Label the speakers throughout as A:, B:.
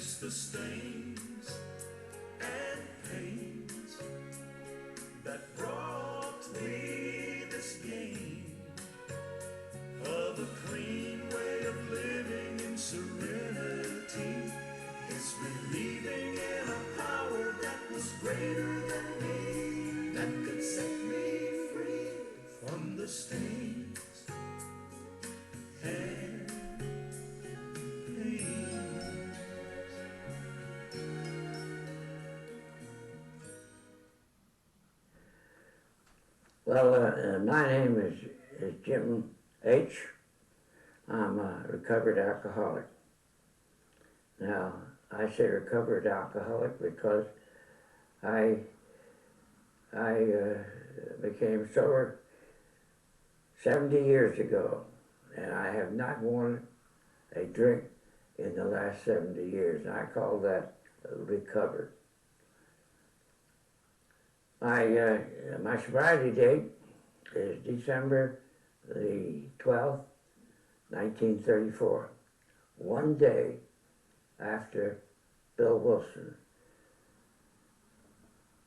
A: miss the stains and pains that brought me this gain of a clean way of living in serenity. It's believing in a power that was greater than me, that could set me free from the stains and pains.
B: Well, my name is Jim H. I'm a recovered alcoholic. Now, I say recovered alcoholic because I became sober 70 years ago, and I have not wanted a drink in the last 70 years, and I call that recovered. My sobriety date is December the 12th, 1934, one day after Bill Wilson.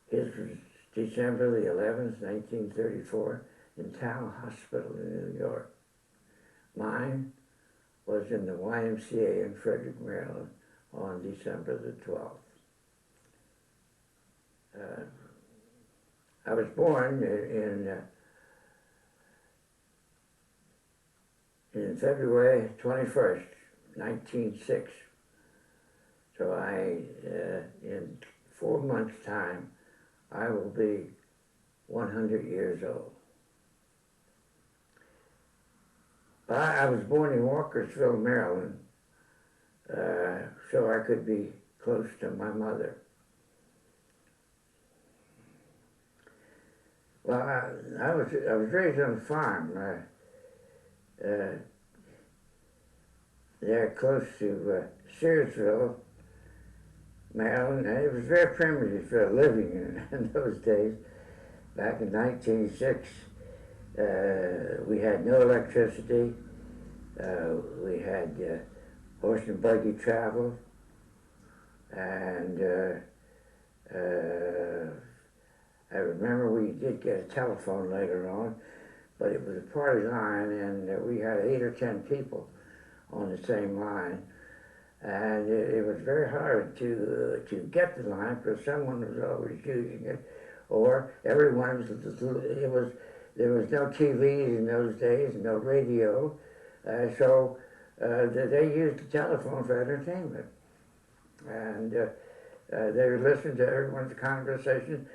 B: His was December the 11th, 1934, in Town Hospital in New York. Mine was in the YMCA in Frederick, Maryland on December the 12th. I was born in February 21st, 1906. So in 4 months' time, I will be 100 years old. But I was born in Walkersville, Maryland, so I could be close to my mother. Well, I was raised on a farm there close to Searsville, Maryland, and it was very primitive for a living in those days. Back in 1906, we had no electricity. We had horse and buggy travel, and I remember we did get a telephone later on, but it was a party line, and we had 8 or 10 people on the same line, and it was very hard to get the line because someone was always using it, or everyone was. There was no TVs in those days, no radio, so they used the telephone for entertainment, and they would listen to everyone's conversation.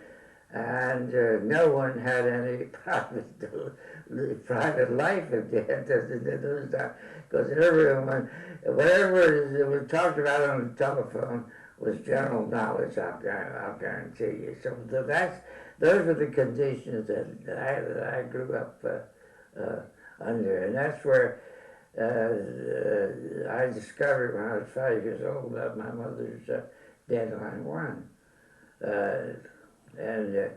B: And no one had any private life at the end of those times, because everyone, whatever was talked about on the telephone was general knowledge. I'll guarantee you. So those were the conditions that I grew up under, and that's where I discovered when I was 5 years old about my mother's dandelion wine. And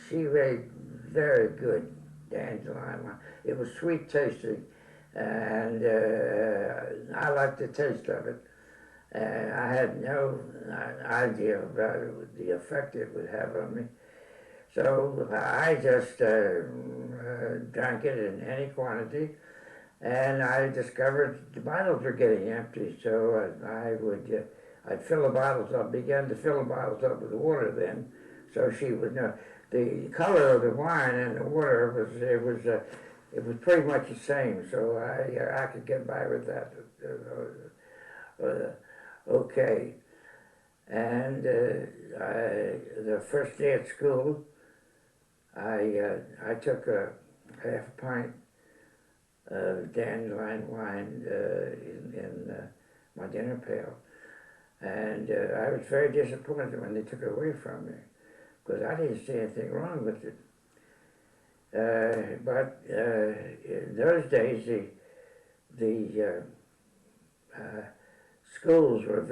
B: she made very good dandelion wine. It was sweet tasting, and I liked the taste of it. And I had no idea about it, the effect it would have on me. So I just drank it in any quantity, and I discovered the bottles were getting empty, so I'd fill the bottles up, began to fill the bottles up with water then, so she would know. The color of the wine and the water it was pretty much the same, so I could get by with that. Okay. And the first day at school, I took a half a pint of dandelion wine in my dinner pail. And I was very disappointed when they took it away from me, because I didn't see anything wrong with it. But in those days, the schools were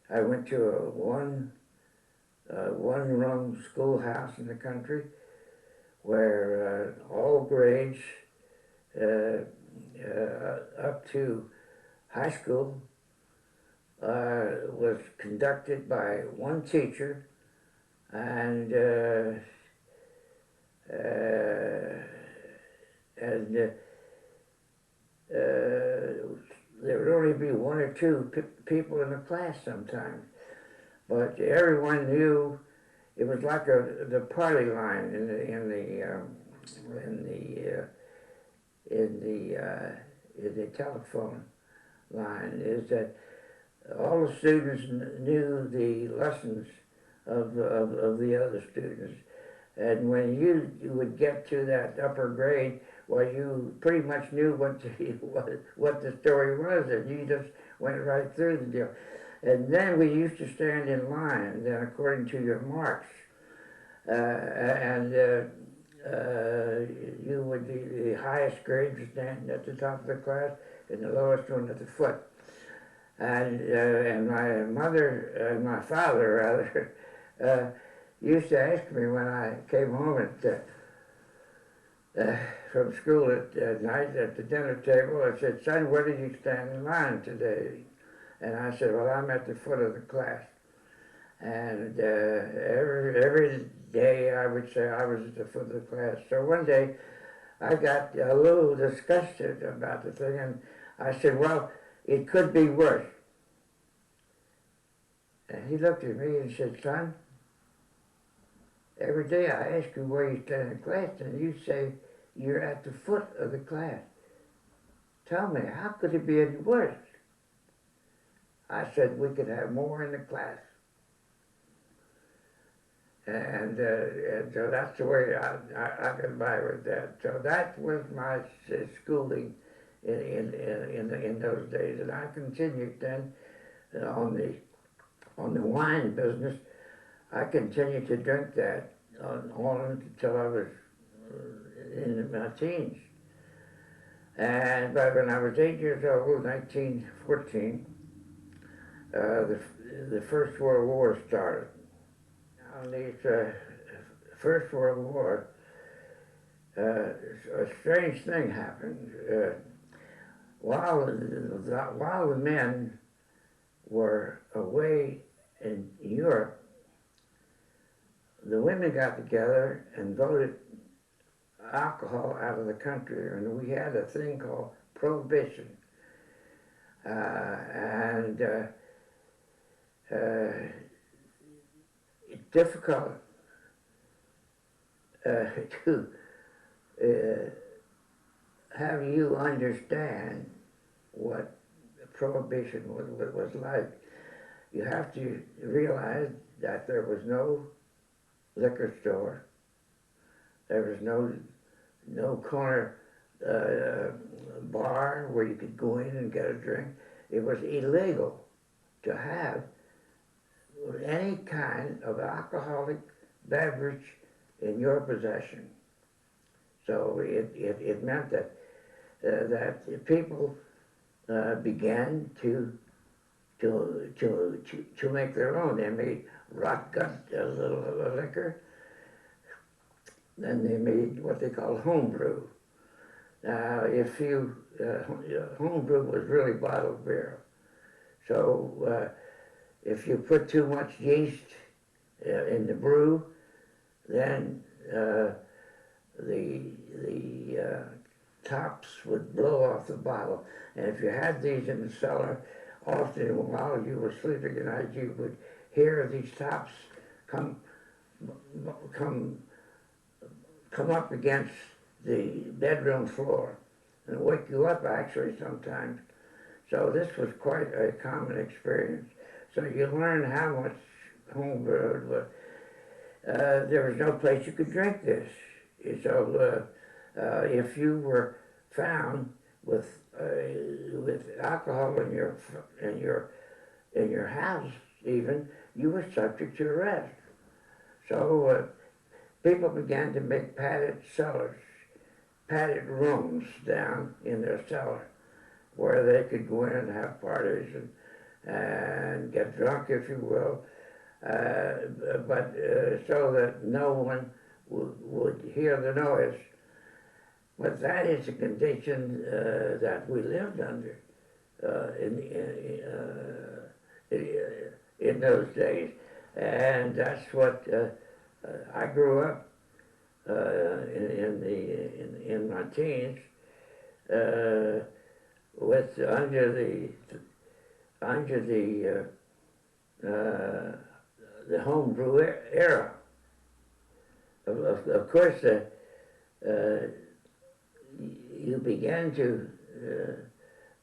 B: I went to a one-room schoolhouse in the country where all grades up to high school was conducted by one teacher, and there would only be one or two people in the class sometimes, but everyone knew. It was like the party line in the telephone line, is that all the students knew the lessons of the other students, and when you would get to that upper grade, well, you pretty much knew what the story was, and you just went right through the deal. And then we used to stand in line, then according to your marks, and you would be the highest grade standing at the top of the class, and the lowest one at the foot. And my mother, my father rather, used to ask me when I came home from school at night at the dinner table, I said, "Son, where did you stand in line today?" And I said, "Well, I'm at the foot of the class." And every day I would say I was at the foot of the class. So one day I got a little disgusted about the thing, and I said, "Well, it could be worse." And he looked at me and said, "Son, every day I ask you where you stand in class, and you say you're at the foot of the class. Tell me, how could it be any worse?" I said, "We could have more in the class." And so that's the way I got by with that. So that was my schooling in those days, and I continued then on the wine business. I continued to drink that on until I was in my teens. But when I was 8 years old, 1914, the First World War started. On the First World War, a strange thing happened. While the men were away in Europe, the women got together and voted alcohol out of the country, and we had a thing called Prohibition. It's difficult to have you understand what Prohibition was like. You have to realize that there was no liquor store, there was no corner bar where you could go in and get a drink. It was illegal to have any kind of alcoholic beverage in your possession. So it meant that people began to make their own. They made rot gut liquor. Then they made what they call homebrew. Now, homebrew was really bottled beer. So if you put too much yeast in the brew, then the tops would blow off the bottle. And if you had these in the cellar, often while you were sleeping at night, you would hear these tops come up against the bedroom floor and wake you up actually sometimes. So this was quite a common experience. So you learn how much homebrewed was. There was no place you could drink this. So if you were found with alcohol in your house, even, you were subject to arrest. So people began to make padded cellars, padded rooms down in their cellar, where they could go in and have parties and get drunk, if you will, but so that no one would hear the noise. But that is a condition that we lived under in those days, and that's what I grew up in my teens with under the homebrew era. Of course, you began to,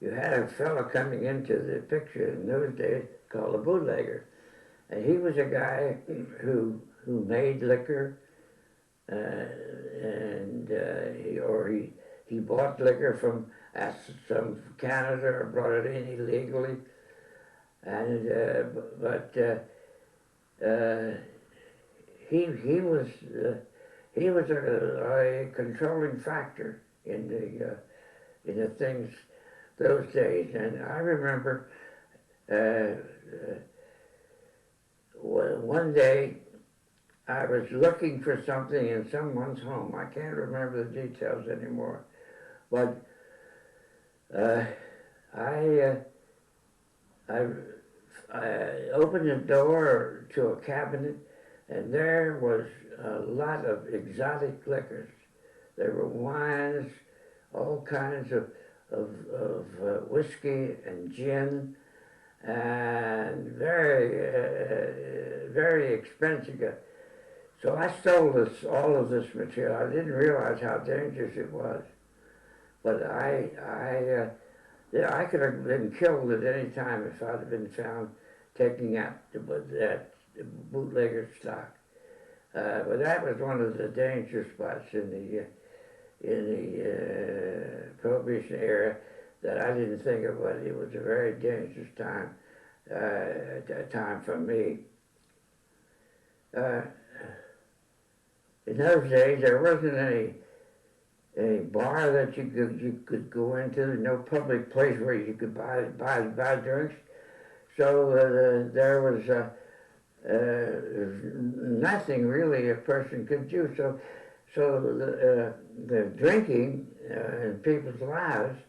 B: you had a fellow coming into the picture in those days called a bootlegger. And he was a guy who made liquor, and he bought liquor from Canada or brought it in illegally. And, he was a controlling factor in the things those days. And I remember one day I was looking for something in someone's home. I can't remember the details anymore, but I opened the door to a cabinet, and there was a lot of exotic liquors. There were wines, all kinds of whiskey and gin, and very expensive. So I stole all of this material. I didn't realize how dangerous it was, but I could have been killed at any time if I'd have been found taking out that bootlegger stock. But that was one of the danger spots in the Prohibition era that I didn't think of, but it was a very dangerous time for me. In those days, there wasn't any bar that you could go into, no public place where you could buy drinks. So there was nothing really a person could do. So the drinking in people's lives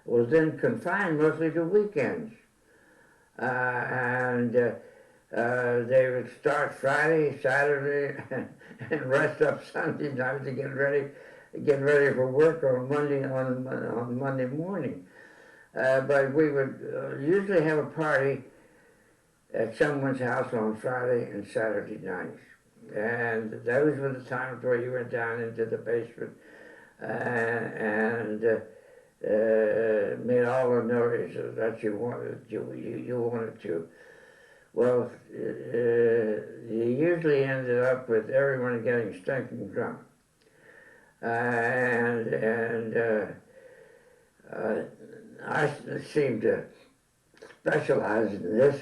B: was then confined mostly to weekends. And they would start Friday, Saturday, and rest up Sunday night to get ready for work on Monday morning. But we would usually have a party at someone's house on Friday and Saturday nights. And those were the times where you went down into the basement and made all the noise that you wanted to. Well, you usually ended up with everyone getting stinking drunk. I seemed to specialize in this,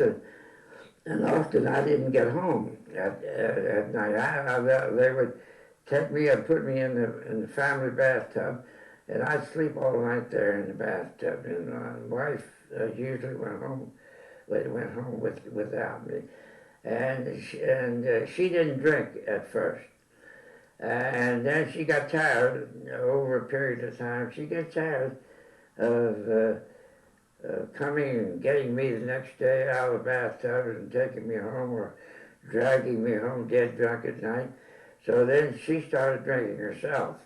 B: and often I didn't get home at night. They would take me and put me in the family bathtub, and I'd sleep all night there in the bathtub. And my wife usually went home without me, and she didn't drink at first. And then she got tired, over a period of time, she got tired of coming and getting me the next day out of the bathtub and taking me home or dragging me home dead drunk at night. So then she started drinking herself.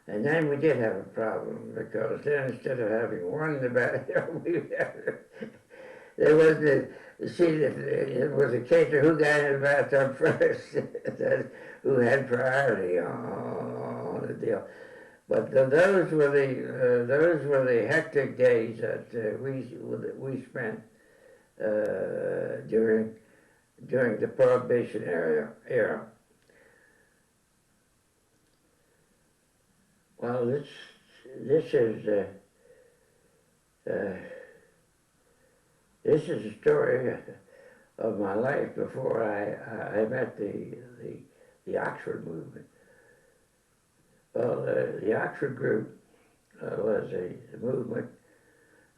B: And then we did have a problem, because then instead of having one in the bathtub, there wasn't it was a case of who got in the bathtub first, who had priority on the deal. But those were the hectic days that we spent during the Prohibition era. Well, this is a story of my life before I met the Oxford movement. Well, the Oxford group was a movement,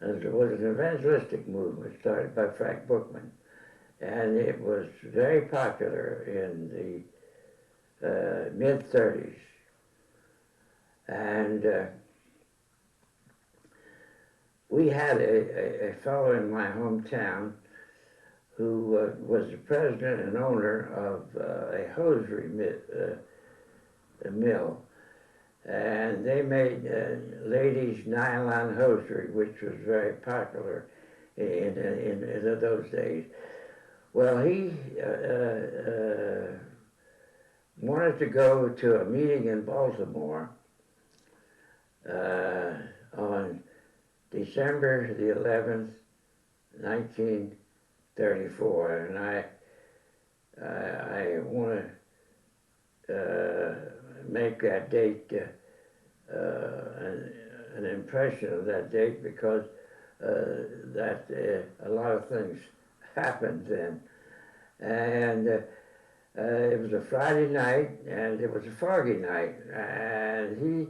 B: it was an evangelistic movement started by Frank Bookman, and it was very popular in the mid-30s. And we had a fellow in my hometown who was the president and owner of a hosiery mill. And they made ladies' nylon hosiery, which was very popular in those days. Well, he wanted to go to a meeting in Baltimore on December the 11th, 1934, and I want to make that date an impression of that date because that a lot of things happened then. And it was a Friday night, and it was a foggy night, and he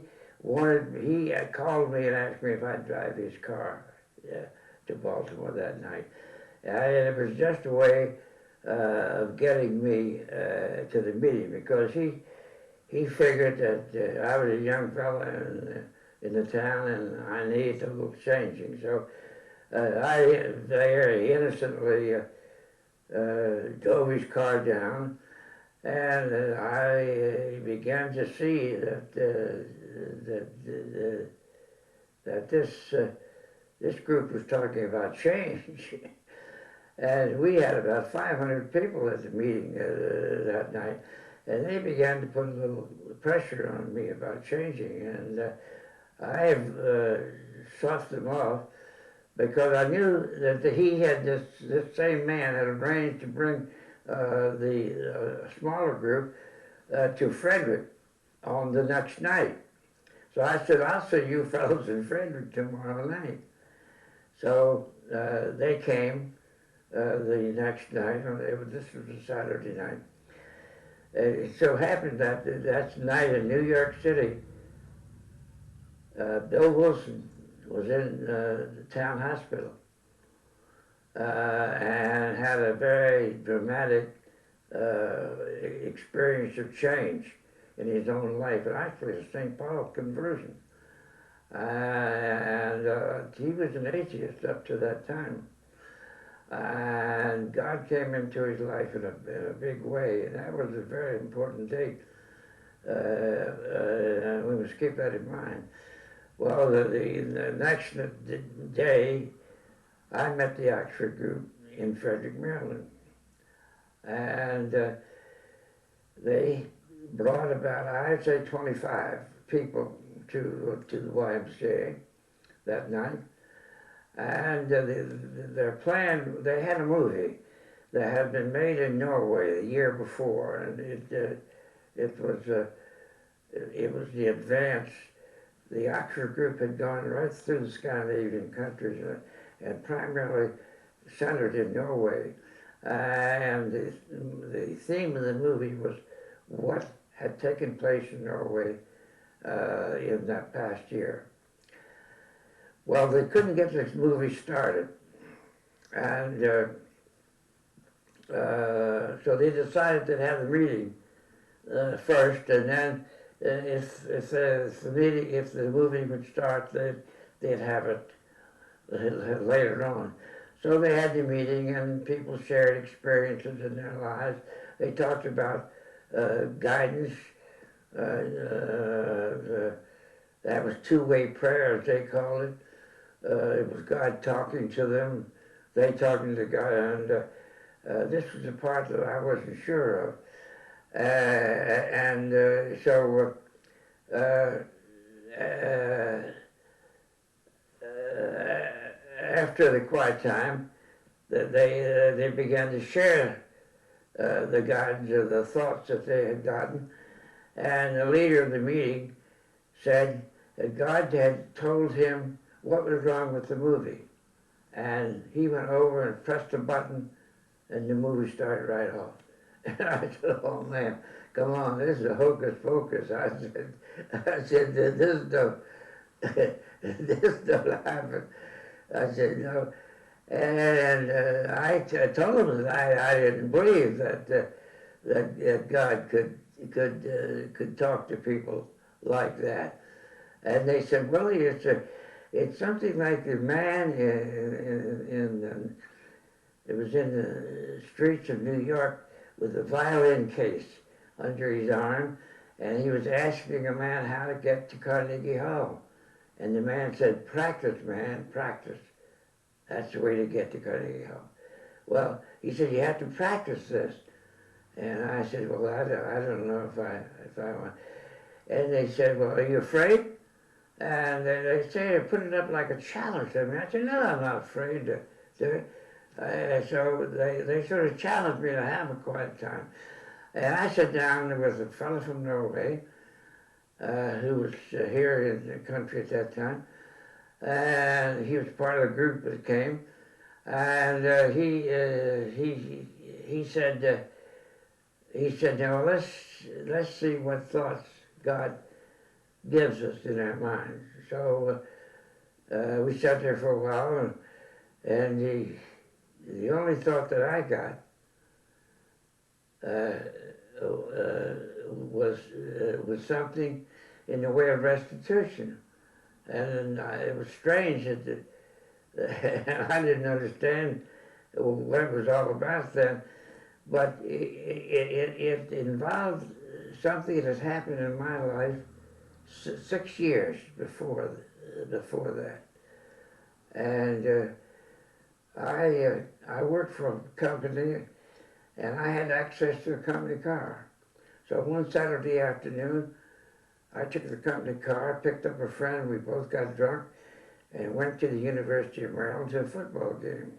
B: called me and asked me if I'd drive his car to Baltimore that night. And it was just a way of getting me to the meeting because he figured that I was a young fella in the town and I needed a little changing. So I very innocently drove his car down, and I began to see that this group was talking about change. And we had about 500 people at the meeting that night, and they began to put a little pressure on me about changing, and I sloughed them off because I knew that he had this same man had arranged to bring the smaller group to Frederick on the next night. So I said, I'll see you fellows in Frederick tomorrow night. So they came the next night. This was a Saturday night. It so happened that that night in New York City, Bill Wilson was in the town hospital and had a very dramatic experience of change in his own life, and actually a St. Paul conversion. And he was an atheist up to that time. And God came into his life in a big way, and that was a very important date. We must keep that in mind. Well, the next day, I met the Oxford group in Frederick, Maryland. And they brought about, I'd say 25 people to the YMCA that night. And their plan, they had a movie that had been made in Norway the year before, and it was the advance. The Oxford group had gone right through the Scandinavian countries and primarily centered in Norway. And the theme of the movie was what had taken place in Norway in that past year. Well, they couldn't get this movie started, and so they decided to have the meeting first, and then if the movie would start, they'd have it later on. So they had the meeting, and people shared experiences in their lives. They talked about guidance. That was two-way prayer, as they called it. It was God talking to them, they talking to God, and this was the part that I wasn't sure of. So after the quiet time, they began to share the guidance of the thoughts that they had gotten, and the leader of the meeting said that God had told him what was wrong with the movie. And he went over and pressed a button, and the movie started right off. And I said, oh man, come on, this is a hocus pocus. I said, this don't happen. I said, no. And I told him that I didn't believe that God could talk to people like that. And they said, well, it's something like a man it was in the streets of New York with a violin case under his arm, and he was asking a man how to get to Carnegie Hall. And the man said, practice, man, practice. That's the way to get to Carnegie Hall. Well, he said, you have to practice this. And I said, well, I don't know if I want. And they said, well, are you afraid? And they say they put it up like a challenge to me. I said, no, I'm not afraid to do it. So they sort of challenged me to have a quiet time. And I sat down, there was a fellow from Norway who was here in the country at that time. And he was part of the group that came. And he said, now let's see what thoughts God gives us in our minds. So we sat there for a while, and the only thought that I got was something in the way of restitution. And it was strange that I didn't understand what it was all about then, but it involved something that has happened in my life 6 years before that. And I worked for a company, and I had access to a company car. So one Saturday afternoon, I took the company car, picked up a friend, we both got drunk, and went to the University of Maryland to a football game.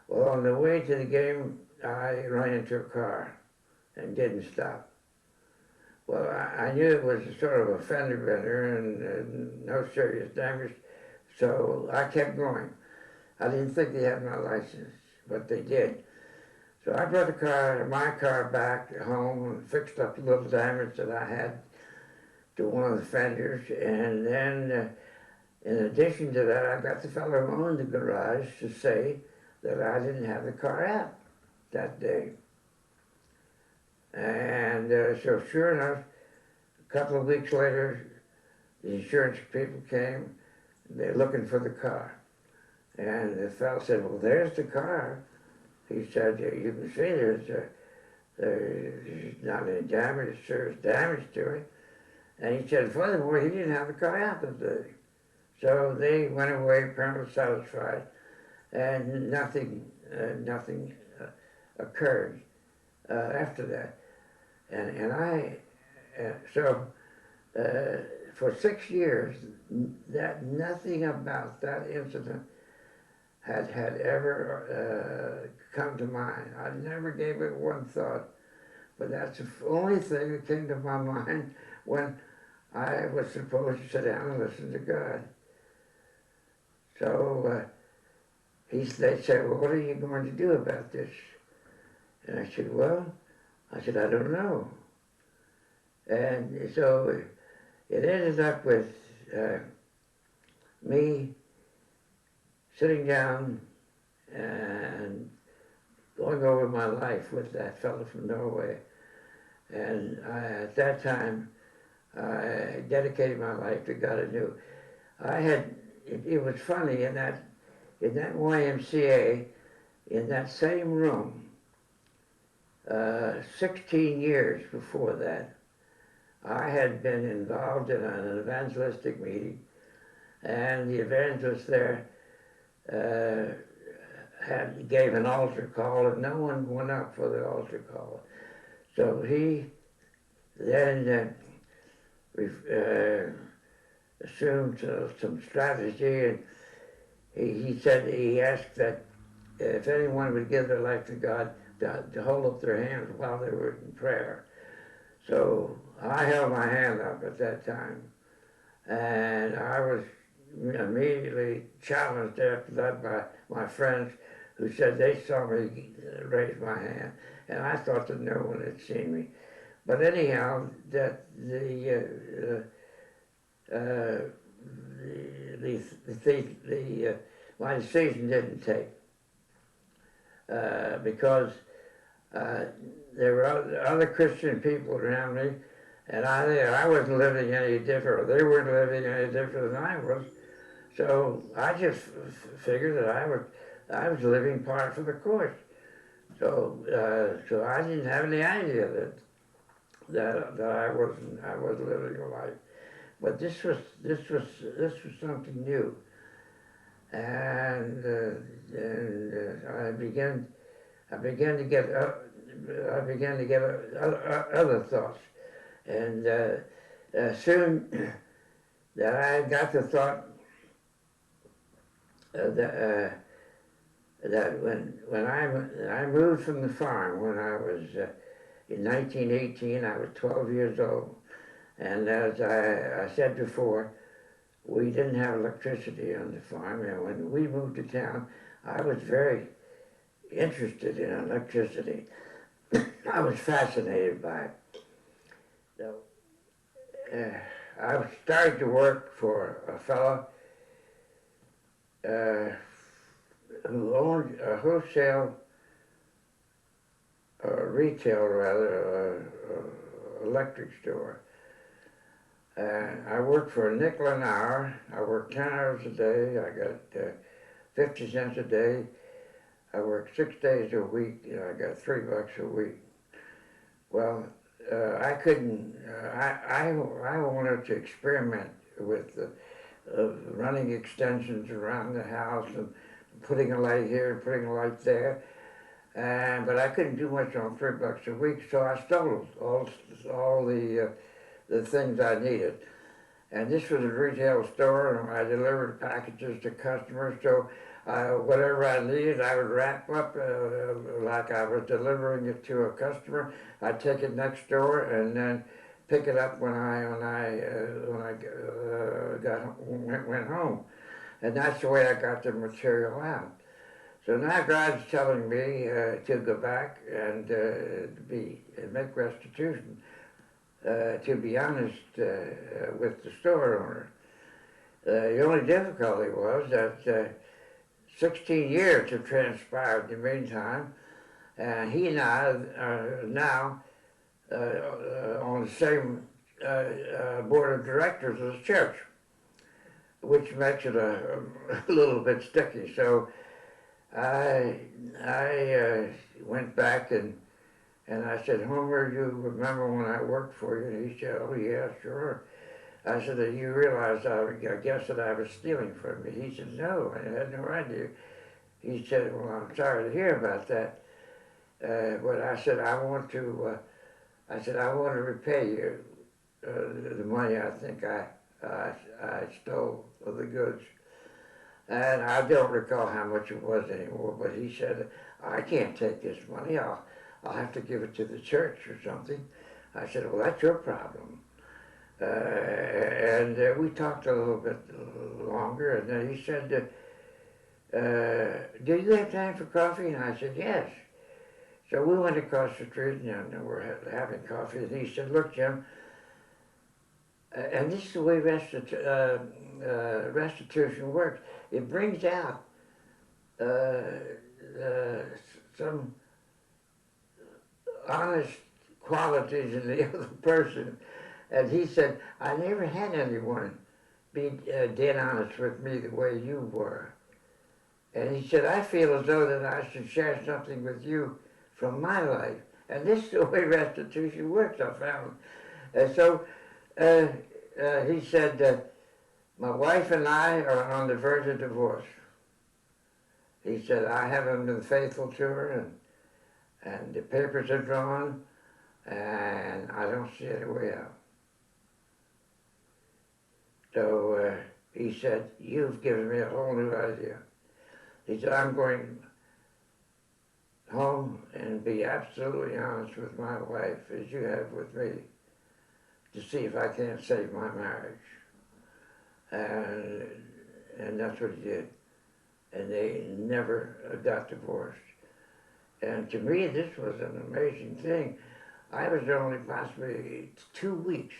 B: Well, on the way to the game, I ran into a car and didn't stop. Well, I knew it was a sort of a fender bender and no serious damage, so I kept going. I didn't think they had my license, but they did. So I brought my car back home and fixed up a little damage that I had to one of the fenders, and then in addition to that, I got the fellow who owned the garage to say that I didn't have the car out that day. And so sure enough, a couple of weeks later, the insurance people came, they're looking for the car. And the fellow said, well, there's the car. He said, you can see there's not any damage, serious damage to it. And he said, furthermore, he didn't have the car out that day. So they went away apparently satisfied, and nothing occurred after that. So for 6 years, that nothing about that incident had ever come to mind. I never gave it one thought, but that's the only thing that came to my mind when I was supposed to sit down and listen to God. So they said, well, what are you going to do about this? And I said, I don't know. And so it ended up with me sitting down and going over my life with that fellow from Norway. And at that time, I dedicated my life to God anew. It was funny, in that YMCA, in that same room, 16 years before that, I had been involved in an evangelistic meeting, and the evangelist there gave an altar call, and no one went up for the altar call. So he then assumed some strategy, and he asked that if anyone would give their life to God, to hold up their hands while they were in prayer. So I held my hand up at that time, and I was immediately challenged after that by my friends, who said they saw me raise my hand, and I thought that no one had seen me. But anyhow, that my decision didn't take because there were other Christian people around me, And I wasn't living any different, or they weren't living any different than I was. So I just figured that I was living par for the course. So I didn't have any idea that I was living a life. But this was something new, and I began to get other thoughts, and soon that I got the thought that when I moved from the farm when I was in 1918, I was 12 years old, and as I said before, we didn't have electricity on the farm, and when we moved to town, I was very interested in electricity. I was fascinated by it. So, I started to work for a fellow who owned a wholesale, retail rather, electric store. I worked for a nickel an hour. I worked 10 hours a day. I got 50 cents a day. I worked 6 days a week, and I got $3 a week. Well, I couldn't, I wanted to experiment with running extensions around the house and putting a light here and putting a light there. But I couldn't do much on $3 a week, so I stole all the things I needed. And this was a retail store, and I delivered packages to customers, so whatever I needed, I would wrap up like I was delivering it to a customer. I'd take it next door and then pick it up when I went home, and that's the way I got the material out. So now God's telling me to go back and make restitution. To be honest with the store owner, the only difficulty was that 16 years have transpired in the meantime, and he and I are now on the same board of directors as the church, which makes it a little bit sticky. So I went back and I said, Homer, you remember when I worked for you? And he said, oh yeah, sure. I said, you realize I guess that I was stealing from you. He said, no, I had no idea. He said, well, I'm sorry to hear about that. But I said, I want to repay you the money I think I stole of the goods. And I don't recall how much it was anymore, but he said, I can't take this money. I'll have to give it to the church or something. I said, well, that's your problem. And we talked a little bit longer, and then he said, do you have time for coffee? And I said, yes. So we went across the street, and we're having coffee, and he said, look, Jim, and this is the way restitution works. It brings out some honest qualities in the other person. And he said, I never had anyone be dead honest with me the way you were. And he said, I feel as though that I should share something with you from my life. And this is the way restitution works, I found. And so he said, my wife and I are on the verge of divorce. He said, I haven't been faithful to her, and the papers are drawn, and I don't see any way out. So he said, you've given me a whole new idea. He said, I'm going home and be absolutely honest with my wife, as you have with me, to see if I can't save my marriage. And that's what he did. And they never got divorced. And to me, this was an amazing thing. I was only possibly 2 weeks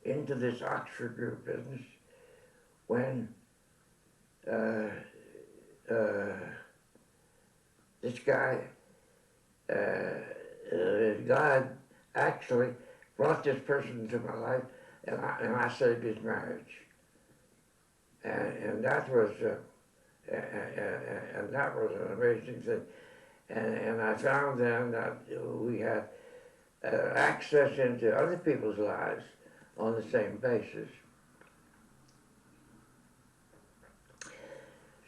B: into this Oxford group business when this guy, God actually brought this person into my life, and I saved his marriage. And that was and that was an amazing thing. And I found then that we had access into other people's lives on the same basis.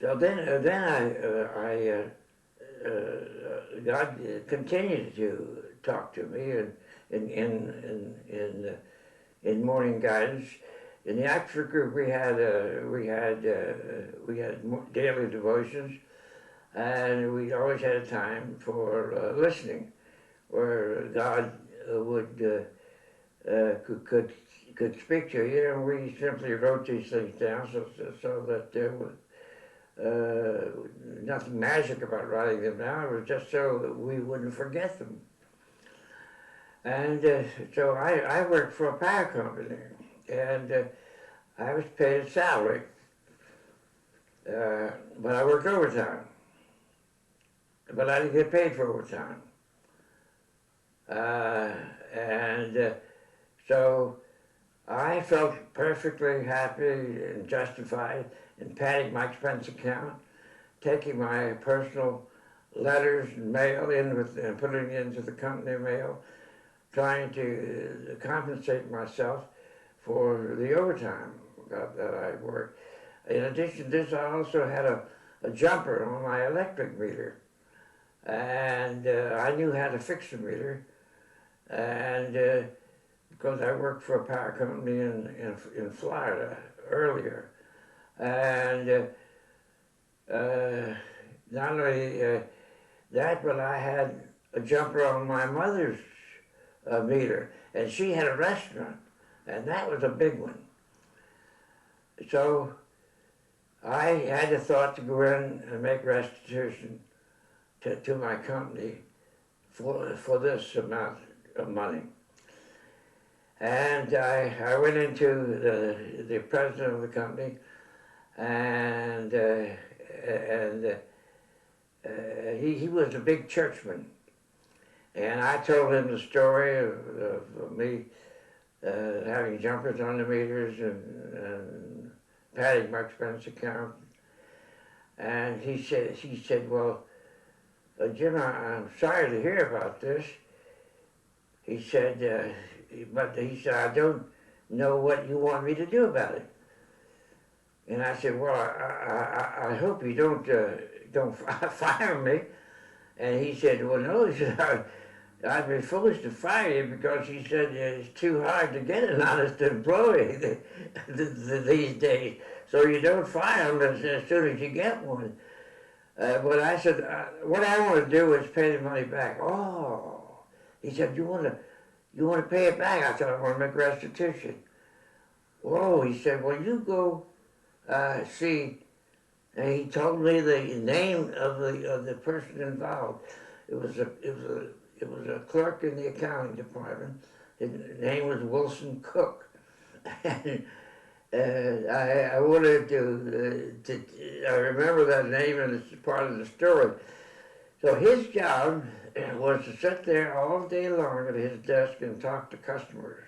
B: So then God continued to talk to me in morning guidance. In the Active Group, we had daily devotions, and we always had a time for listening, where God could speak to you, and we simply wrote these things down so that there was nothing magic about writing them down. It was just so that we wouldn't forget them. And so I worked for a power company, and I was paid a salary, but I worked overtime. But I didn't get paid for overtime. So I felt perfectly happy and justified in padding my expense account, taking my personal letters and mail in and putting it into the company mail, trying to compensate myself for the overtime that I worked. In addition to this, I also had a jumper on my electric meter, and I knew how to fix the meter, and because I worked for a power company in Florida earlier, and not only that, but I had a jumper on my mother's meter, and she had a restaurant, and that was a big one. So I had the thought to go in and make restitution to my company for this amount of money. And I went into the president of the company, and he was a big churchman. And I told him the story of me having jumpers on the meters and padding my expense account. And he said, well, Jim, I'm sorry to hear about this. He said, but he said, I don't know what you want me to do about it. And I said, well, I hope you don't fire me. And he said, well, no, he said, I'd be foolish to fire you, because he said it's too hard to get an honest employee these days. So you don't fire them as soon as you get one. But I said, what I want to do is pay the money back. Oh, he said, you want to pay it back? I said, I want to make restitution. Whoa, he said, well, you go see. And he told me the name of the person involved. It was a clerk in the accounting department. His name was Wilson Cook. And I wanted to I remember that name, and it's part of the story. So his job was to sit there all day long at his desk and talk to customers.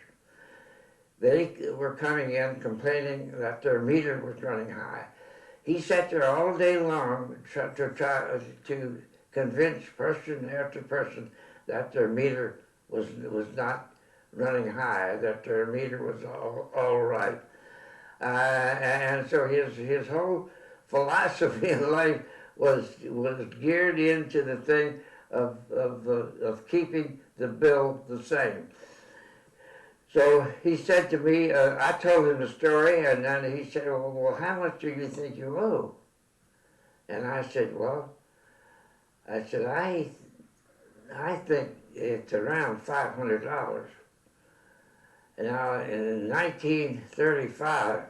B: They were coming in complaining that their meter was running high. He sat there all day long to try to convince person after person that their meter was not running high, that their meter was all right. And so his whole philosophy in life was geared into the thing of keeping the bill the same. So he said to me, I told him the story, and then he said, well, how much do you think you owe? And I said, I think it's around $500. And now, in 1935,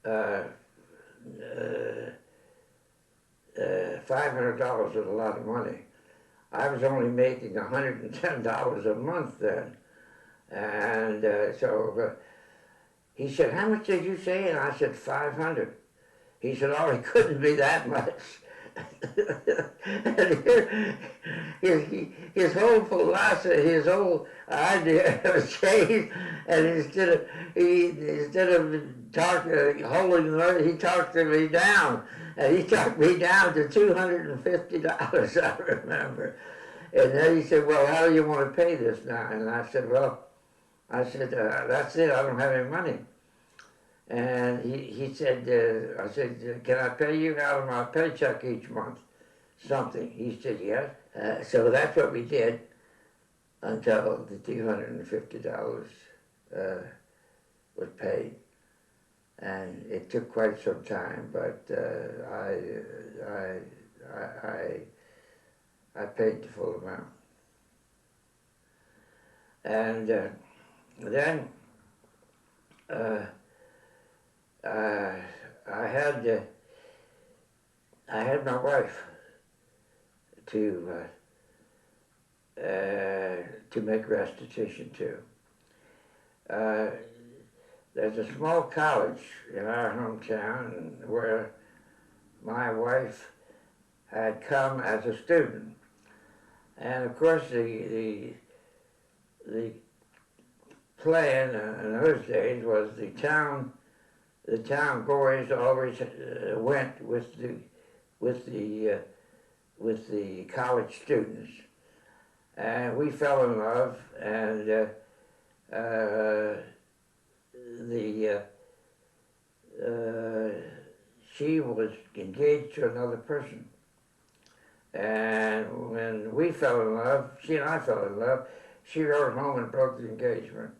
B: $500 was a lot of money. I was only making $110 a month then. And so he said, how much did you say? And I said, 500. He said, oh, it couldn't be that much. And his whole philosophy, his whole idea was changed. And instead of holding the money, he talked me down. And he talked me down to $250, I remember. And then he said, well, how do you want to pay this now? And I said, that's it, I don't have any money. And he said, I said, can I pay you out of my paycheck each month? Something. He said, yes. So that's what we did until the $250 was paid. And it took quite some time, but I paid the full amount. And then I had my wife to make restitution to. There's a small college in our hometown where my wife had come as a student, and of course the plan in those days was the town boys always went with the college students, and we fell in love, and she was engaged to another person. And when we fell in love, she and I fell in love, she wrote home and broke the engagement.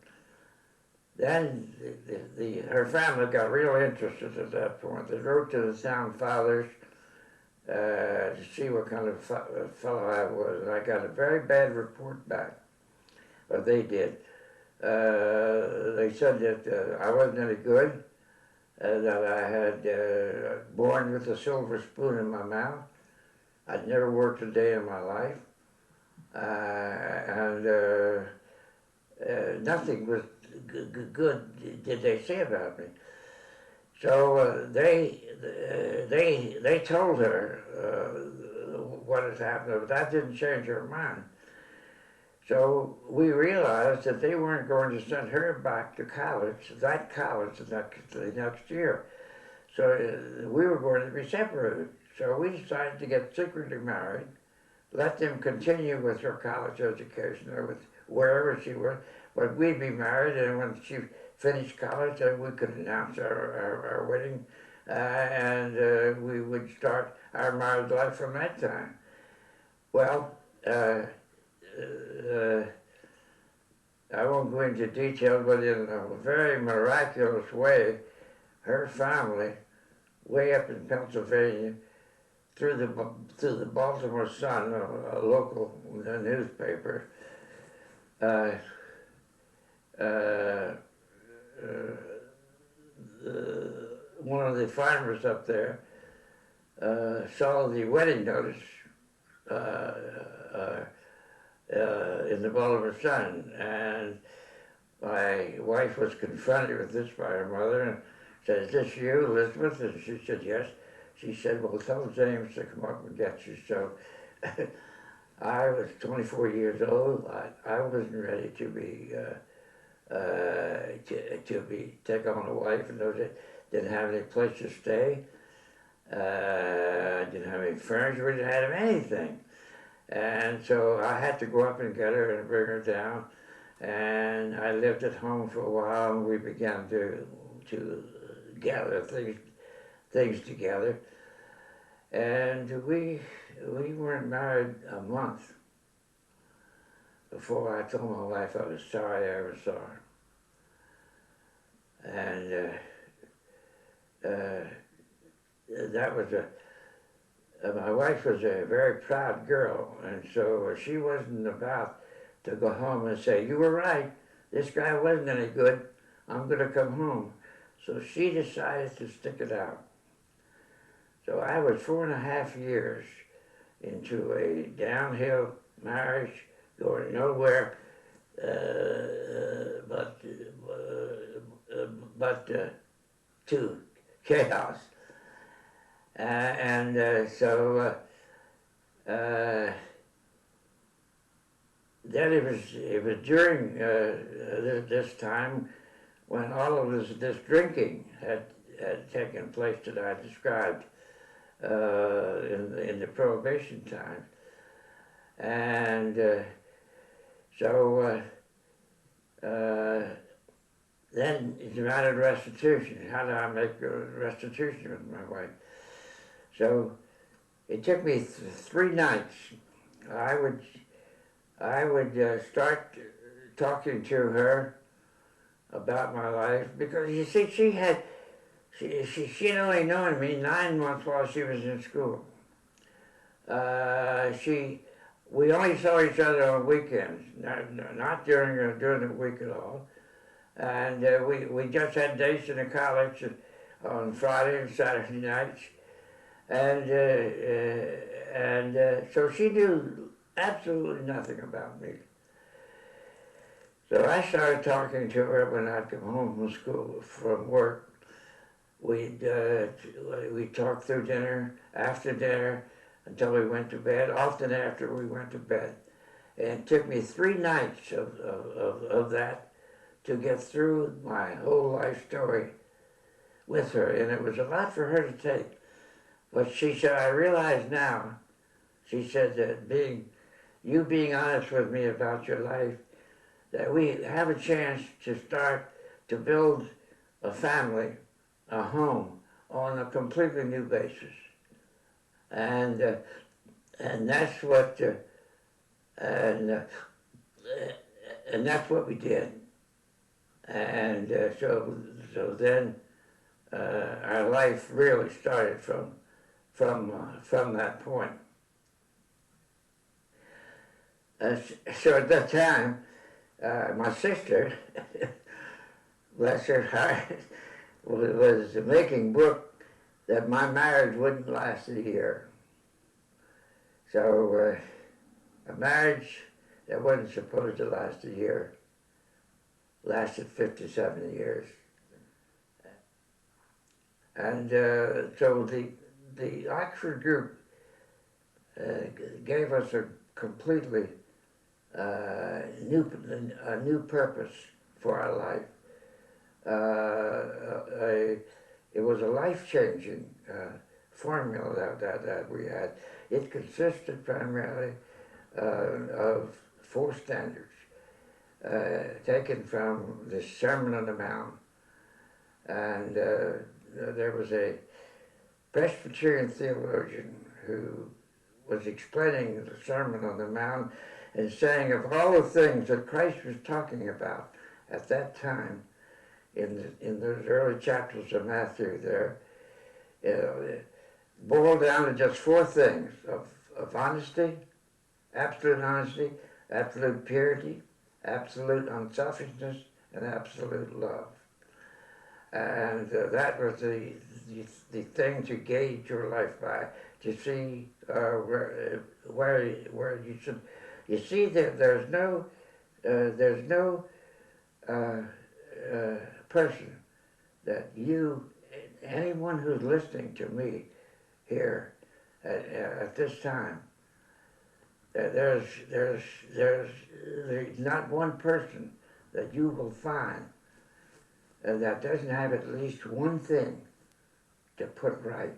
B: Then her family got real interested at that point. They wrote to the town fathers to see what kind of fellow I was. And I got a very bad report back, but they did. They said that I wasn't any good, that I had born with a silver spoon in my mouth. I'd never worked a day in my life, and nothing was good did they say about me. So they told her what had happened, but that didn't change her mind. So we realized that they weren't going to send her back to college, the next year. So we were going to be separated. So we decided to get secretly married, let them continue with her college education or with wherever she was, but we'd be married, and when she finished college, then we could announce our wedding, and we would start our married life from that time. Well, I won't go into detail, but in a very miraculous way, her family, way up in Pennsylvania, through the Baltimore Sun, a local newspaper, one of the farmers up there saw the wedding notice in the Baltimore Sun, and my wife was confronted with this by her mother and said, "Is this you, Elizabeth?" And she said, "Yes." She said, "Well, tell James to come up and get you." So I was 24 years old. I wasn't ready to take on a wife, and didn't have any place to stay. Didn't have any furniture. We didn't have anything. And so I had to go up and get her and bring her down. And I lived at home for a while, and we began to gather things together. And we weren't married a month before I told my wife I was sorry I ever saw her. And that was my wife was a very proud girl, and so she wasn't about to go home and say, "You were right, this guy wasn't any good, I'm going to come home." So she decided to stick it out. So I was 4.5 years into a downhill marriage, going nowhere but to chaos. So then it was during this time when all of this drinking had taken place that I described in the Prohibition times. And then it's a matter of restitution. How do I make restitution with my wife? So it took me 3 nights. I would start talking to her about my life, because you see, she'd only known me 9 months while she was in school. We only saw each other on weekends, not during the week at all. And we just had dates in the college on Friday and Saturday nights. And so she knew absolutely nothing about me. So I started talking to her when I'd come home from work. We'd talk through dinner, after dinner, until we went to bed, often after we went to bed. And it took me 3 nights of that to get through my whole life story with her. And it was a lot for her to take. But she said, I realize now, she said, that you being honest with me about your life, that we have a chance to start to build a family, a home, on a completely new basis. And that's what and that's what we did. And so then our life really started from that point. So at that time, my sister, bless her heart, was making book that my marriage wouldn't last a year. So a marriage that wasn't supposed to last a year lasted 57 years. And so the Oxford group gave us a completely new purpose for our life. It was a life-changing formula that we had. It consisted primarily of 4 standards taken from the Sermon on the Mount. And there was a Presbyterian theologian who was explaining the Sermon on the Mount and saying of all the things that Christ was talking about at that time in those early chapters of Matthew there, it boiled down to just 4 things of honesty, absolute purity, absolute unselfishness, and absolute love. And that was the thing to gauge your life by, to see where you should. You see that there's no person that anyone who's listening to me here at this time, there's not one person that you will find that doesn't have at least one thing to put right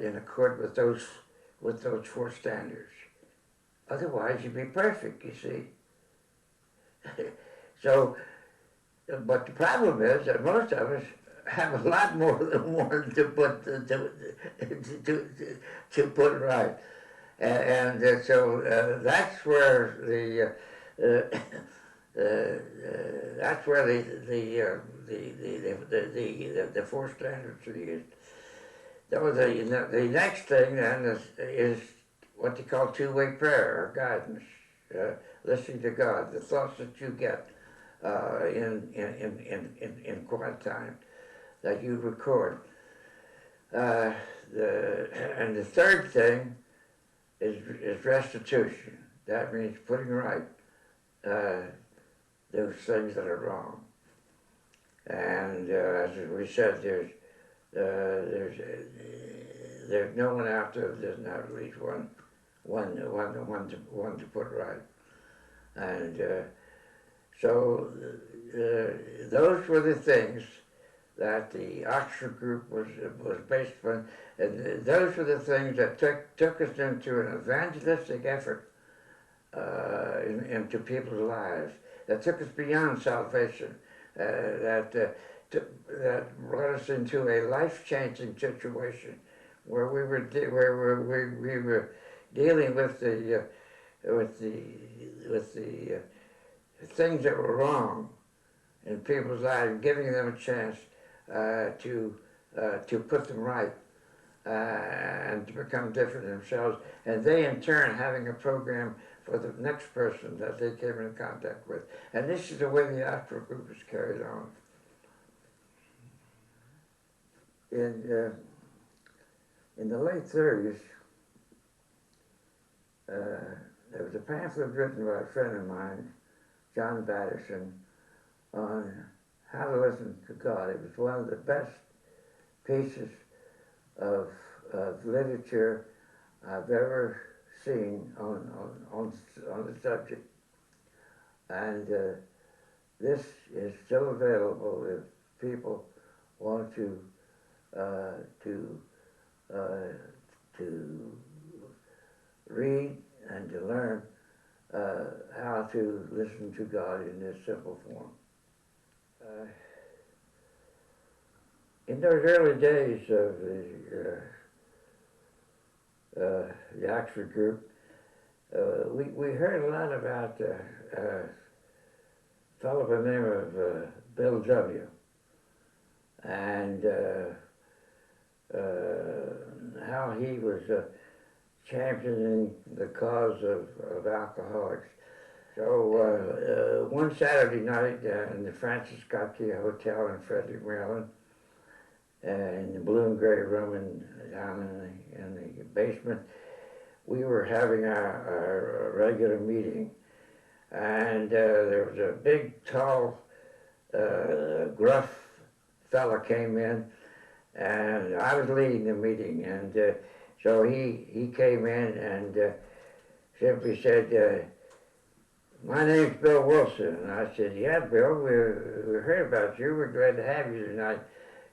B: in accord with those 4 standards. Otherwise, you'd be perfect, you see. So, but the problem is that most of us have a lot more than one to put right, and so that's where the 4 standards are used. So the next thing then is what they call two-way prayer or guidance, listening to God, the thoughts that you get in quiet time that you record. And the third thing is restitution. That means putting right those things that are wrong. And as we said, there's no one out there that doesn't have at least one to put right. And so those were the things that the Oxford group was based upon, and those were the things that took us into an evangelistic effort into people's lives, that took us beyond salvation, that brought us into a life-changing situation where we were dealing with the things that were wrong in people's lives, giving them a chance to put them right and to become different themselves, and they in turn having a program for the next person that they came in contact with. And this is the way the Oxford group is carried on. In the late 30s, there was a pamphlet written by a friend of mine, John Batterson, on how to listen to God. It was one of the best pieces of literature I've ever seen on the subject. And this is still available if people want to read and to learn how to listen to God in this simple form. In those early days of the Oxford group, we heard a lot about a fellow by the name of Bill W. and how he was championing the cause of alcoholics. So one Saturday night in the Francis Scott Key Hotel in Frederick, Maryland, in the blue and gray room down in the basement, we were having our regular meeting, and there was a big, tall, gruff fella came in, and I was leading the meeting, and so he came in and simply said, "My name's Bill Wilson." And I said, "Yeah, Bill, we heard about you. We're glad to have you tonight."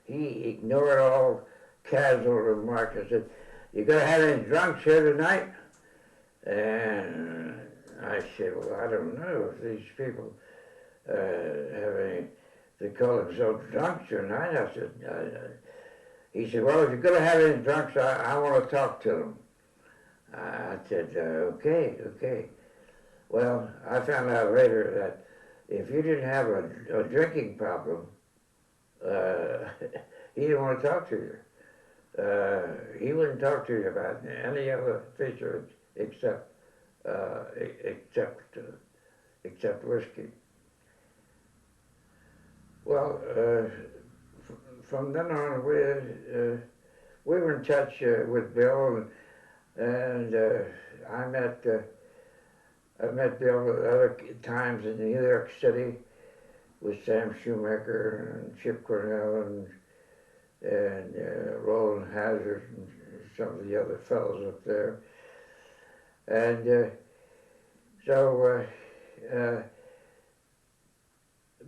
B: He ignored all casual remarks. I said, "You gonna have any drunks here tonight?" And I said, "Well, I don't know if these people have any, they call themselves drunks tonight." I said, he said, "Well, if you're gonna have any drunks, I want to talk to them." I said, okay. Well, I found out later that if you didn't have a drinking problem, he didn't want to talk to you. He wouldn't talk to you about any other feature except whiskey. Well, from then on, we were in touch with Bill, and I met Bill at other times in New York City with Sam Shoemaker and Chip Cornell and Roland Hazard and some of the other fellows up there. And so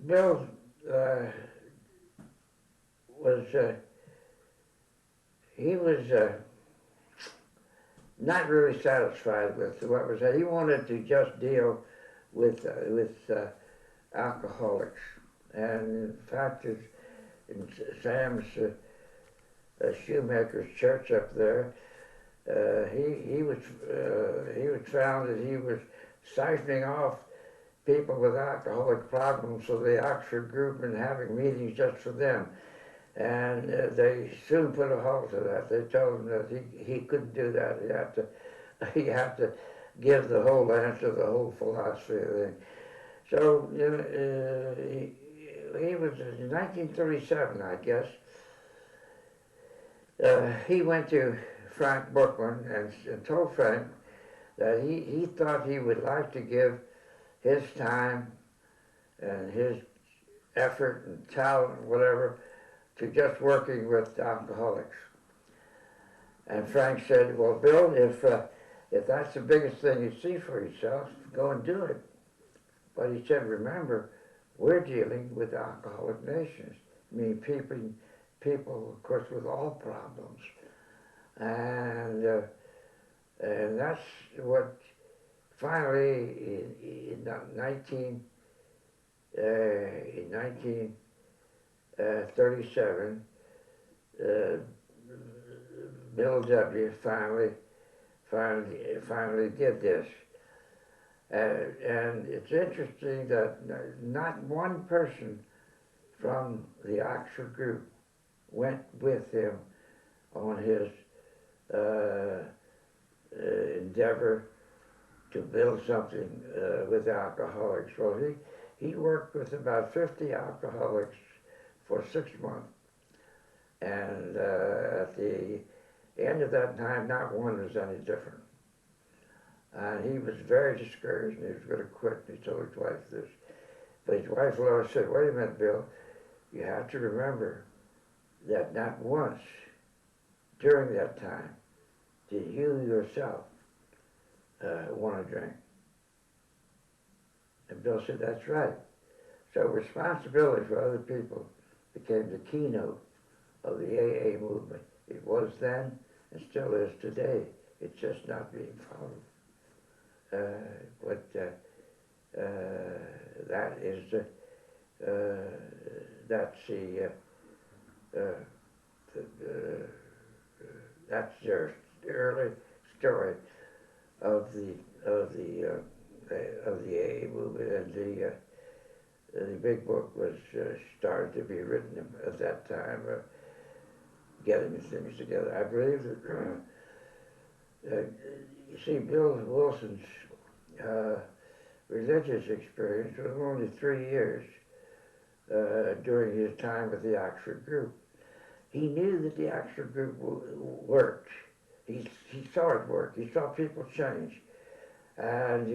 B: Bill was not really satisfied with what was said. He wanted to just deal with alcoholics, and in fact, in Sam's Shoemaker's church up there, he was found that he was siphoning off people with alcoholic problems for the Oxford group and having meetings just for them. And they soon put a halt to that. They told him that he couldn't do that. He had to give the whole answer, the whole philosophy of the thing. So he was in 1937, I guess. He went to Frank Bookman and told Frank that he thought he would like to give his time and his effort and talent, whatever, to just working with alcoholics. And Frank said, well, Bill, if that's the biggest thing you see for yourself, go and do it. But he said, remember, we're dealing with alcoholic nations. I mean, people, of course, with all problems. And that's what finally, in 1937, Bill W. finally did this. And it's interesting that not one person from the Oxford group went with him on his endeavor to build something with alcoholics. Well, he worked with about 50 alcoholics for 6 months. And at the end of that time, not one was any different. And he was very discouraged, and he was going to quit, and he told his wife this. But his wife Laura said, wait a minute, Bill, you have to remember that not once during that time did you yourself want to drink. And Bill said, that's right. So responsibility for other people became the keynote of the AA movement. It was then and still is today. It's just not being followed. That is that's that's their early story of the AA movement, and the big book was started to be written at that time, getting things together. I believe that you see, Bill Wilson's religious experience was only 3 years during his time with the Oxford group. He knew that the Oxford group worked. He saw it work. He saw people change, and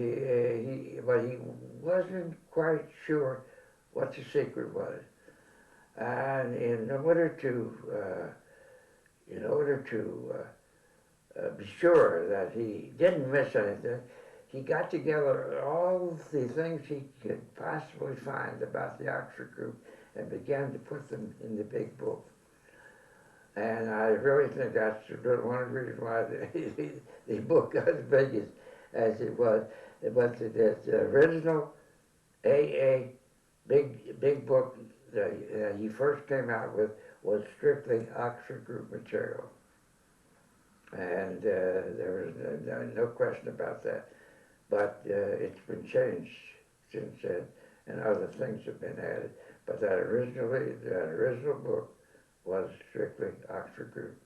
B: but he wasn't quite sure what the secret was. And in order to be sure that he didn't miss anything, he got together all the things he could possibly find about the Oxford group and began to put them in the big book. And I really think that's one of the reasons why the book got as big as it was. But the original AA big book that he first came out with was strictly Oxford group material. And there was no question about that. But it's been changed since then, and other things have been added. But that original book was strictly Oxford group.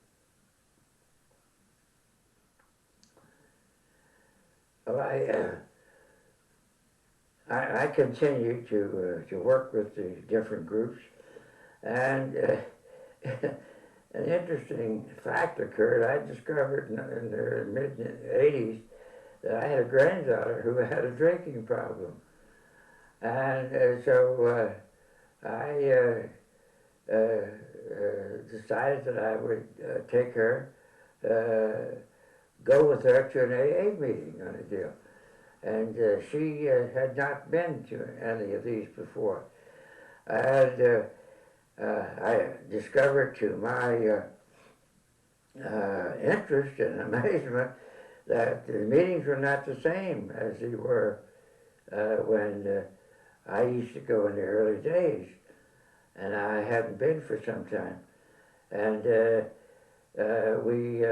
B: Well, I continue to work with the different groups, and an interesting fact occurred. I discovered in the mid-'80s that I had a granddaughter who had a drinking problem. And so I decided that I would take her, go with her to an AA meeting on a deal. And she had not been to any of these before. And I discovered to my interest and amazement that the meetings were not the same as they were when I used to go in the early days, and I hadn't been for some time. And we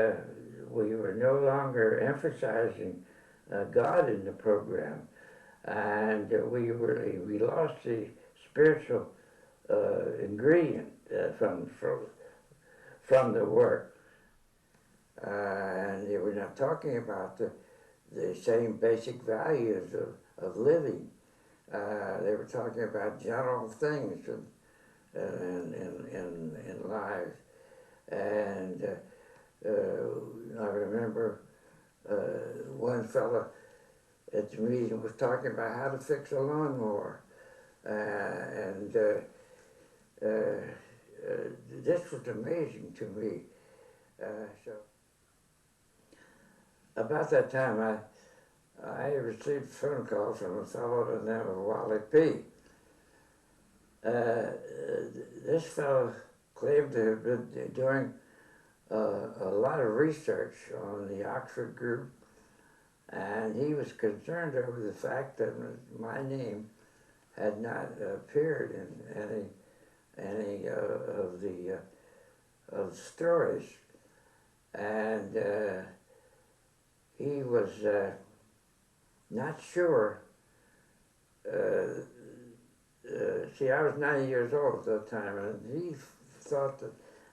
B: were no longer emphasizing God in the program, and we lost the spiritual ingredient from the work. And they were not talking about the same basic values of living. They were talking about general things in lives. And I remember one fellow at the meeting was talking about how to fix a lawnmower. this was amazing to me. So about that time, I received a phone call from a fellow by the name of Wally P. This fellow claimed to have been doing a lot of research on the Oxford group, and he was concerned over the fact that my name had not appeared in any of the stories, and he was not sure. See, I was 90 years old at that time, and he thought that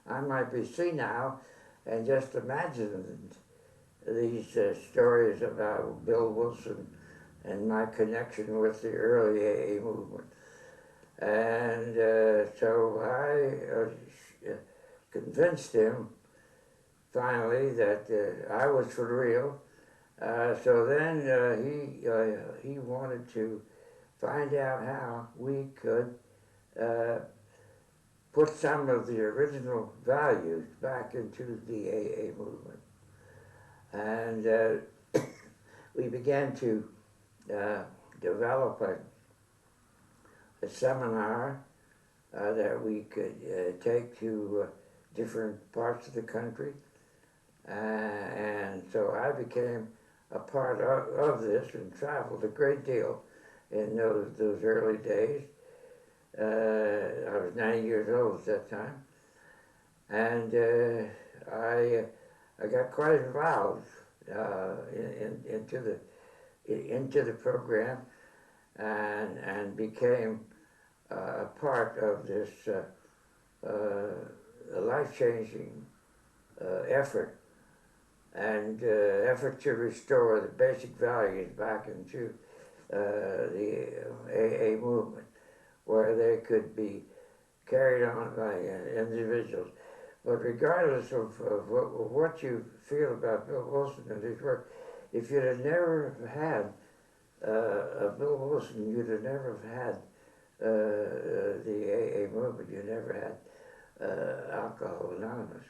B: I might be senile and just imagined these stories about Bill Wilson and my connection with the early AA movement. And so I convinced him finally that I was for real. So then he wanted to find out how we could put some of the original values back into the AA movement. And we began to develop a seminar that we could take to different parts of the country. And so I became a part of this and traveled a great deal in those early days. I was 90 years old at that time, and I got quite involved into the program, and became a part of this life-changing effort and effort to restore the basic values back into the AA movement, where they could be carried on by individuals. But regardless of what you feel about Bill Wilson and his work, if you'd have never had Bill Wilson, you'd have never had the AA movement. You never had Alcohol Anonymous.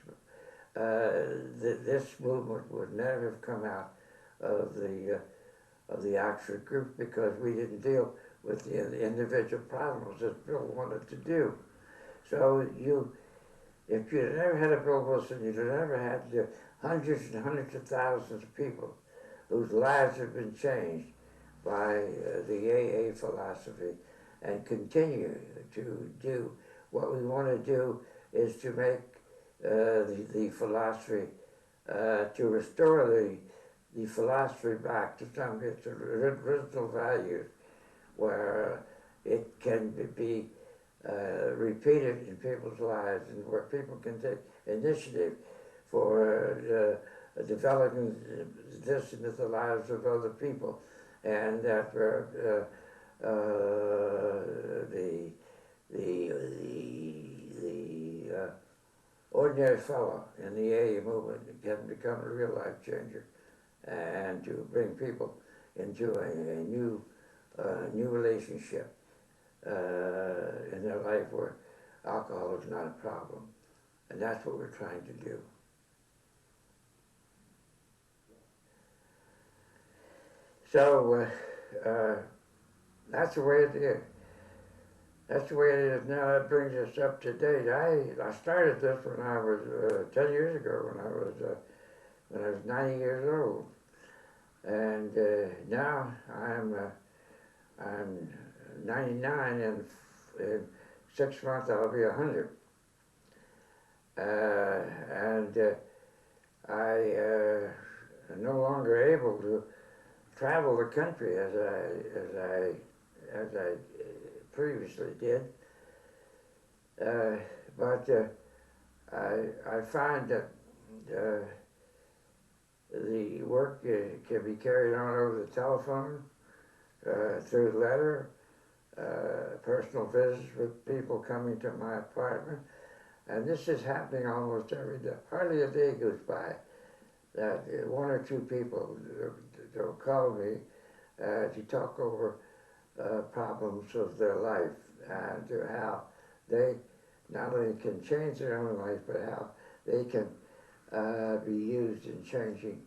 B: This movement would never have come out of the Oxford group, because we didn't deal with the individual problems that Bill wanted to do. So if you'd never had a Bill Wilson, you'd have never had the hundreds and hundreds of thousands of people whose lives have been changed by the AA philosophy, and continue to do what we want to do, is to make the philosophy, to restore the philosophy back to some of its original values, where it can be repeated in people's lives, and where people can take initiative for developing this into the lives of other people, and that the ordinary fellow in the AA movement can become a real life changer, and to bring people into a new relationship in their life where alcohol is not a problem. And that's what we're trying to do. So that's the way it is. That's the way it is now. That brings us up to date. I started this when I was 10 years ago, when I was 90 years old, and now I'm 99, and in 6 months I'll be 100, and I am no longer able to travel the country as I previously did, but I find that the work can be carried on over the telephone, through letter, personal visits with people coming to my apartment, and this is happening almost every day. Hardly a day goes by that one or two people will call me to talk over problems of their life, and how they not only can change their own life, but how they can be used in changing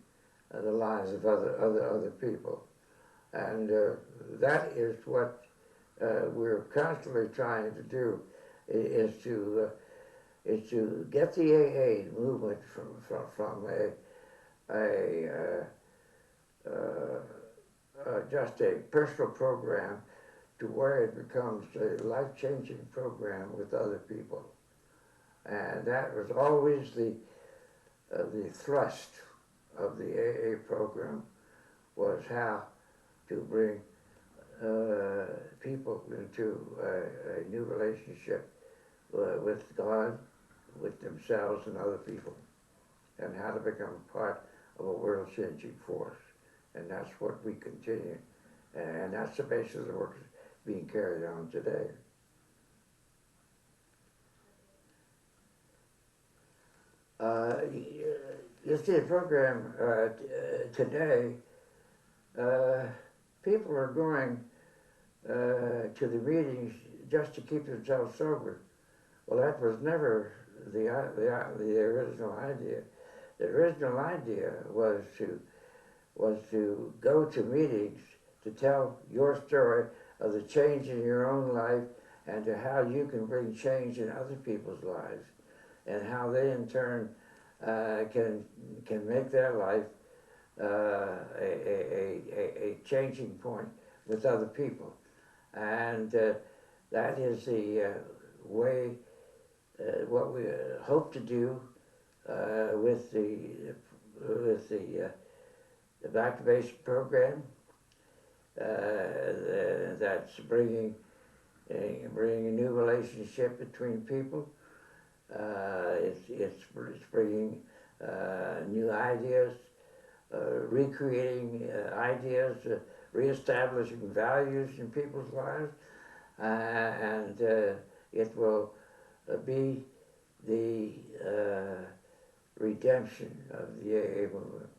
B: the lives of other people. And that is what we're constantly trying to do, is to get the AA movement from just a personal program to where it becomes a life-changing program with other people. And that was always the thrust of the AA program, was how to bring people into a new relationship with God, with themselves and other people, and how to become part of a world-changing force. And that's what we continue. And that's the basis of the work being carried on today. You see, the program today, people are going to the meetings just to keep themselves sober. Well, that was never the original idea. The original idea was to go to meetings to tell your story of the change in your own life and to how you can bring change in other people's lives, and how they in turn can make their life a changing point with other people. And that is the way, what we hope to do with the Back to Basics program. That's bringing a new relationship between people. It's bringing new ideas, recreating ideas, reestablishing values in people's lives, and it will be the redemption of the AA movement.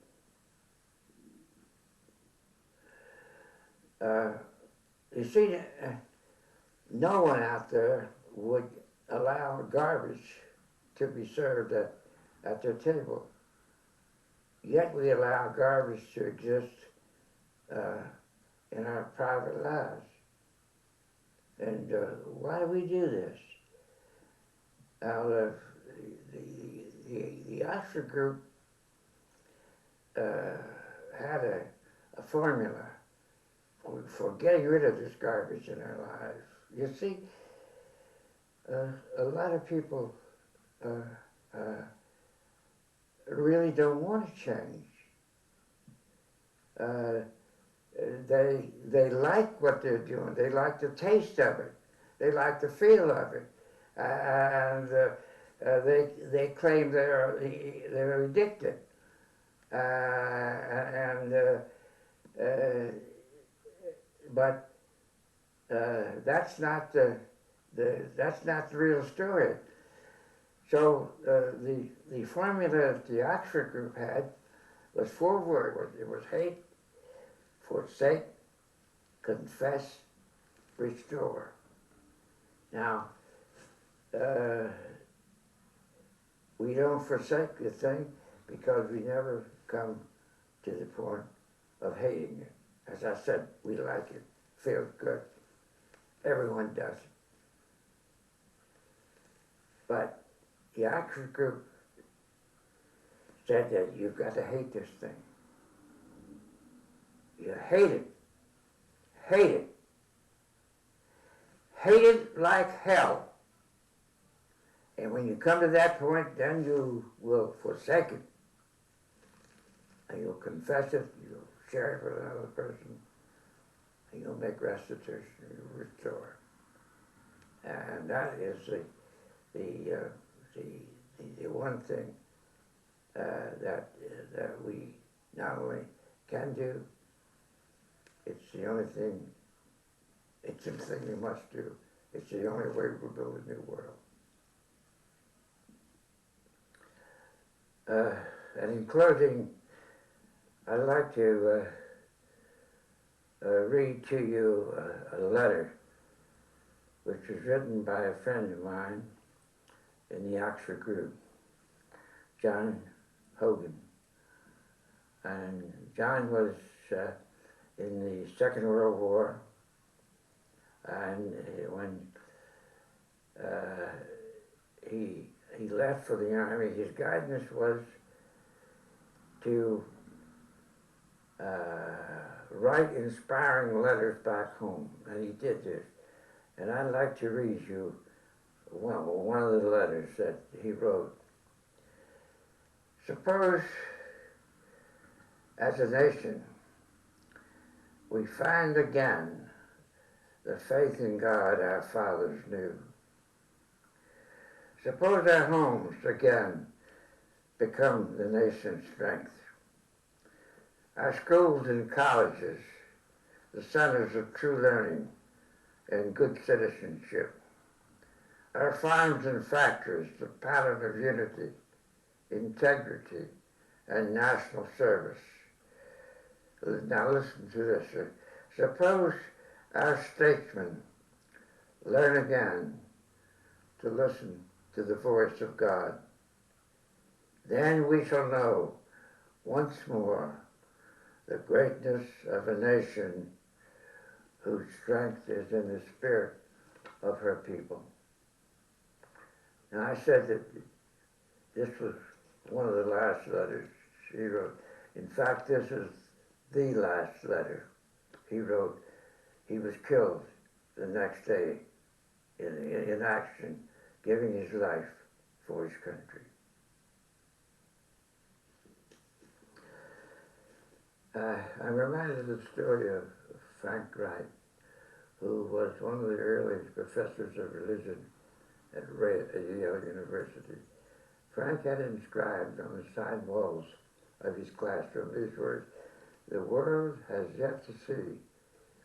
B: You see, no one out there would allow garbage to be served at their table. Yet we allow garbage to exist in our private lives. And why do we do this? Now, the Oxford Group had a formula for getting rid of this garbage in our lives. You see, a lot of people really don't want to change. They like what they're doing. They like the taste of it. They like the feel of it, and they claim they're addicted. But that's not the real story. So the formula that the Oxford Group had was 4 words. It was hate, forsake, confess, restore. Now, we don't forsake the thing because we never come to the point of hating it. As I said, we like it, feels good. Everyone does it. But the Oxford Group said that you've got to hate this thing. You hate it. Hate it. Hate it like hell. And when you come to that point, then you will forsake it. And you'll confess it, you'll share it with another person, and you'll make restitution, you'll restore. And that is the one thing that we not only can do, it's the only thing, it's the thing we must do. It's the only way we'll build a new world. And in closing, I'd like to read to you a letter which was written by a friend of mine in the Oxford group, John Hogan. And John was in the Second World War, and when he left for the Army, his guidance was to write inspiring letters back home, and he did this. And I'd like to read you one of the letters that he wrote. Suppose, as a nation, we find again the faith in God our fathers knew. Suppose our homes again become the nation's strength. Our schools and colleges, the centers of true learning and good citizenship. Our farms and factories, the pattern of unity, integrity, and national service. Now listen to this. Suppose our statesmen learn again to listen to the voice of God. Then we shall know once more the greatness of a nation whose strength is in the spirit of her people. Now I said that this was one of the last letters he wrote. In fact, this is the last letter he wrote. He was killed the next day in action, giving his life for his country. I'm reminded of the story of Frank Wright, who was one of the early professors of religion at Yale University. Frank had inscribed on the side walls of his classroom these words: "The world has yet to see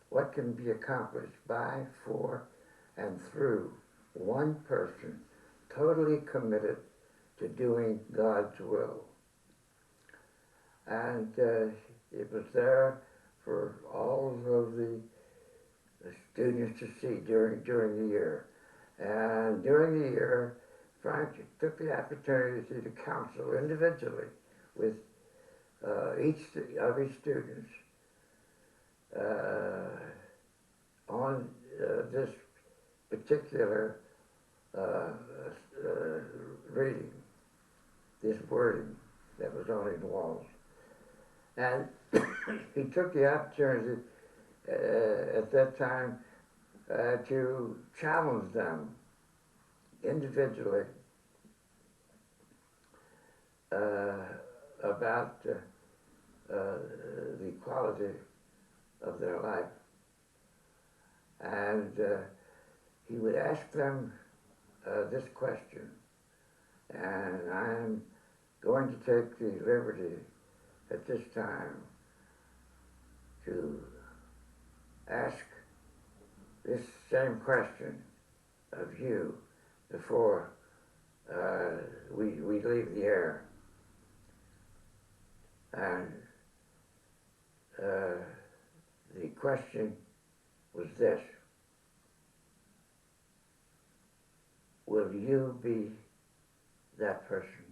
B: what can be accomplished by, for, and through one person totally committed to doing God's will." And it was there for all of the students to see during the year. And during the year, Frank took the opportunity to counsel individually with each of his students on this particular reading, this wording that was on his walls. And he took the opportunity at that time to challenge them individually about the quality of their life. And he would ask them this question, and I'm going to take the liberty at this time to ask this same question of you before we leave the air. And the question was this: will you be that person?